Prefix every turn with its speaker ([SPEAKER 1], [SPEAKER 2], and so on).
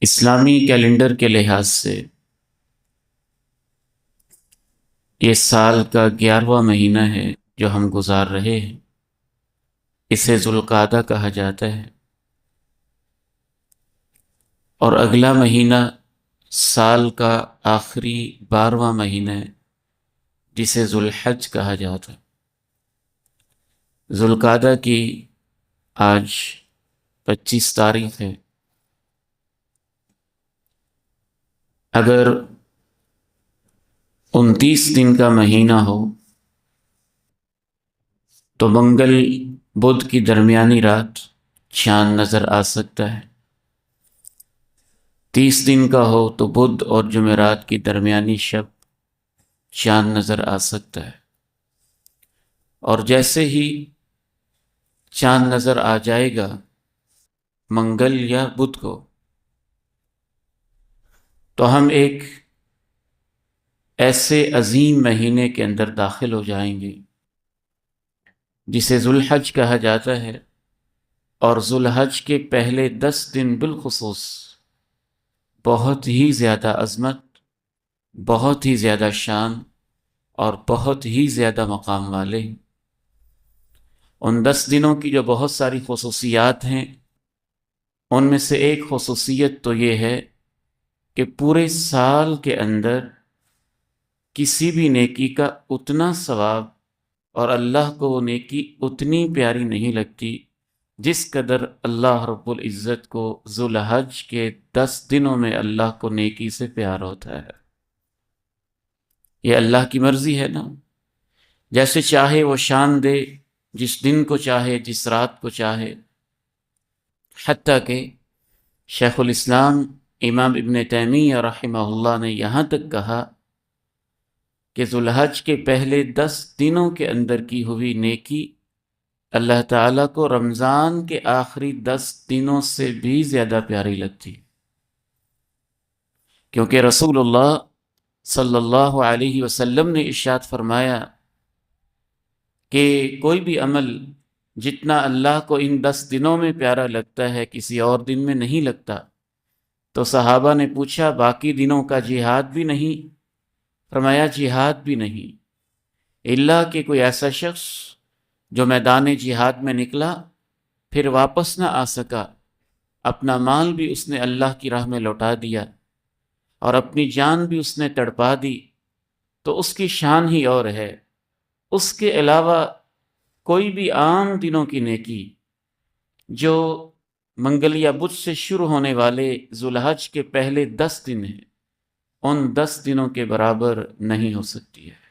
[SPEAKER 1] اسلامی کیلنڈر کے لحاظ سے یہ سال کا 11واں مہینہ ہے جو ہم گزار رہے ہیں۔ اسے ذوالقعدہ کہا جاتا ہے، اور اگلا مہینہ سال کا آخری 12واں مہینہ ہے جسے ذوالحج کہا جاتا ہے۔ ذوالقعدہ کی آج 25 تاریخ ہے۔ اگر 29 دن کا مہینہ ہو تو منگل بدھ کی درمیانی رات چاند نظر آ سکتا ہے۔ 30 دن کا ہو تو بدھ اور جمعرات کی درمیانی شب چاند نظر آ سکتا ہے، اور جیسے ہی چاند نظر آ جائے گا منگل یا بدھ کو، تو ہم ایک ایسے عظیم مہینے کے اندر داخل ہو جائیں گے جسے ذوالحج کہا جاتا ہے، اور ذوالحج کے پہلے 10 دن بالخصوص بہت ہی زیادہ عظمت، بہت ہی زیادہ شان اور بہت ہی زیادہ مقام والے ہیں۔ ان 10 دنوں کی جو بہت ساری خصوصیات ہیں، ان میں سے ایک خصوصیت تو یہ ہے کہ پورے سال کے اندر کسی بھی نیکی کا اتنا ثواب اور اللہ کو وہ نیکی اتنی پیاری نہیں لگتی جس قدر اللہ رب العزت کو ذوالحج کے 10 دنوں میں اللہ کو نیکی سے پیار ہوتا ہے۔ یہ اللہ کی مرضی ہے نا، جیسے چاہے وہ شان دے، جس دن کو چاہے، جس رات کو چاہے۔ حتیٰ کہ شیخ الاسلام امام ابن تیمیہ رحمہ اللہ نے یہاں تک کہا کہ ذوالحج کے پہلے 10 دنوں کے اندر کی ہوئی نیکی اللہ تعالیٰ کو رمضان کے آخری 10 دنوں سے بھی زیادہ پیاری لگتی، کیونکہ رسول اللہ صلی اللہ علیہ وسلم نے ارشاد فرمایا کہ کوئی بھی عمل جتنا اللہ کو ان 10 دنوں میں پیارا لگتا ہے کسی اور دن میں نہیں لگتا۔ تو صحابہ نے پوچھا باقی دنوں کا جہاد بھی نہیں؟ فرمایا جہاد بھی نہیں، الا کہ کوئی ایسا شخص جو میدان جہاد میں نکلا پھر واپس نہ آ سکا، اپنا مال بھی اس نے اللہ کی راہ میں لوٹا دیا اور اپنی جان بھی اس نے تڑپا دی، تو اس کی شان ہی اور ہے۔ اس کے علاوہ کوئی بھی عام دنوں کی نیکی جو منگل یا بدھ سے شروع ہونے والے ذوالحج کے پہلے 10 دن ہیں، ان 10 دنوں کے برابر نہیں ہو سکتی ہے۔